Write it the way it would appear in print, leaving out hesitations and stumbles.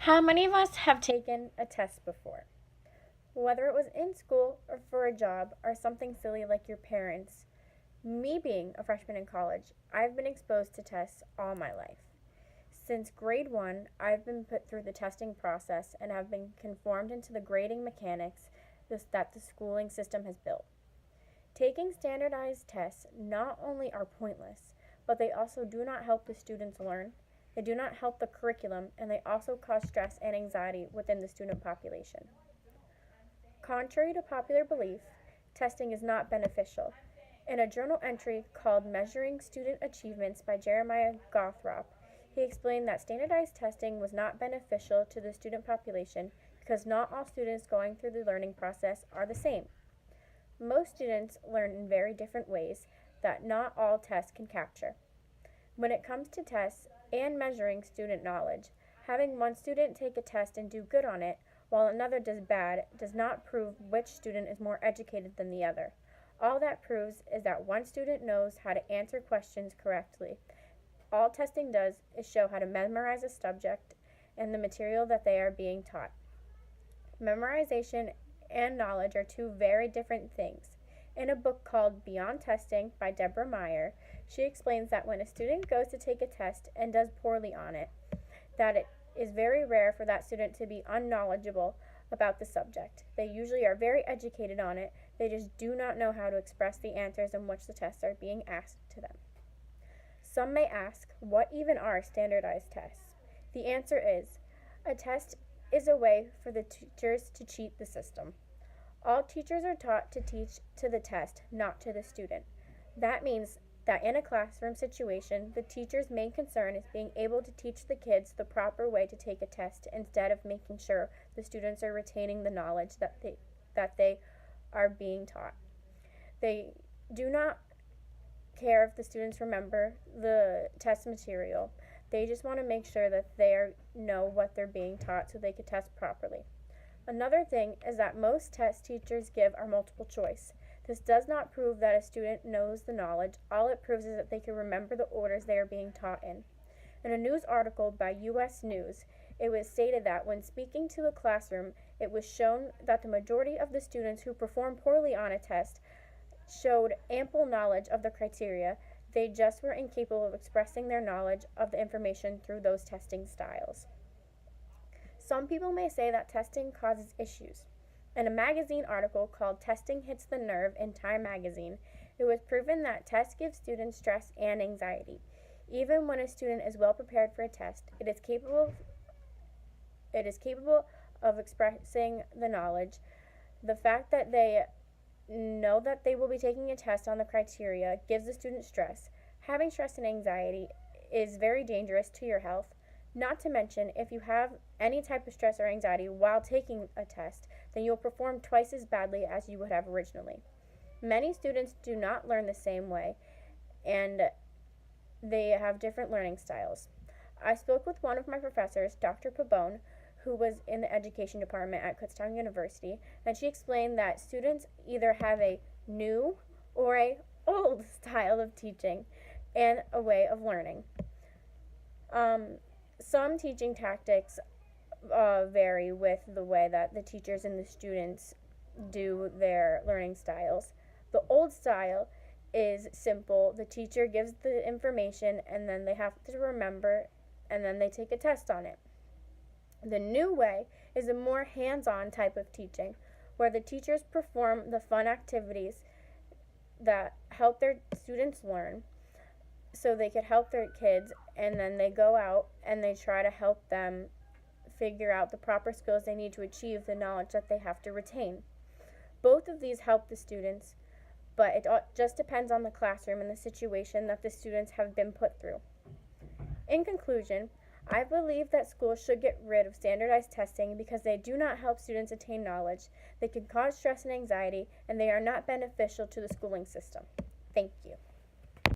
How many of us have taken a test before? Whether it was in school or for a job or something silly like your parents. Me being a freshman in college, I've been exposed to tests all my life. Since grade 1, I've been put through the testing process and have been conformed into the grading mechanics that the schooling system has built. Taking standardized tests not only are pointless, but they also do not help the students learn. They do not help the curriculum, and they also cause stress and anxiety within the student population. Contrary to popular belief, testing is not beneficial. In a journal entry called Measuring Student Achievements by Jeremiah Gothrop, he explained that standardized testing was not beneficial to the student population because not all students going through the learning process are the same. Most students learn in very different ways that not all tests can capture. When it comes to tests and measuring student knowledge, having one student take a test and do good on it while another does bad does not prove which student is more educated than the other. All that proves is that one student knows how to answer questions correctly. All testing does is show how to memorize a subject and the material that they are being taught. Memorization and knowledge are two very different things. In a book called Beyond Testing by Deborah Meyer, she explains that when a student goes to take a test and does poorly on it, that it is very rare for that student to be unknowledgeable about the subject. They usually are very educated on it, they just do not know how to express the answers in which the tests are being asked to them. Some may ask, what even are standardized tests? The answer is, a test is a way for the teachers to cheat the system. All teachers are taught to teach to the test, not to the student. That means that in a classroom situation, the teacher's main concern is being able to teach the kids the proper way to take a test instead of making sure the students are retaining the knowledge that they are being taught. They do not care if the students remember the test material. They just want to make sure that they know what they're being taught so they can test properly. Another thing is that most test teachers give are multiple choice. This does not prove that a student knows the knowledge. All it proves is that they can remember the orders they are being taught in. In a news article by U.S. News, it was stated that when speaking to a classroom, it was shown that the majority of the students who performed poorly on a test showed ample knowledge of the criteria. They just were incapable of expressing their knowledge of the information through those testing styles. Some people may say that testing causes issues. In a magazine article called Testing Hits the Nerve in Time magazine, it was proven that tests give students stress and anxiety. Even when a student is well prepared for a test, it is capable of expressing the knowledge. The fact that they know that they will be taking a test on the criteria gives the student stress. Having stress and anxiety is very dangerous to your health. Not to mention, if you have any type of stress or anxiety while taking a test, then you'll perform twice as badly as you would have originally. Many students do not learn the same way, and they have different learning styles. I spoke with one of my professors, Dr. Pabon, who was in the education department at Kutztown University, and she explained that students either have a new or a old style of teaching and a way of learning. Some teaching tactics vary with the way that the teachers and the students do their learning styles. The old style is simple. The teacher gives the information and then they have to remember and then they take a test on it. The new way is a more hands-on type of teaching where the teachers perform the fun activities that help their students learn so they could help their kids, and then they go out and they try to help them figure out the proper skills they need to achieve the knowledge that they have to retain. Both of these help the students, but it just depends on the classroom and the situation that the students have been put through. In conclusion, I believe that schools should get rid of standardized testing because they do not help students attain knowledge, they can cause stress and anxiety, and they are not beneficial to the schooling system. Thank you.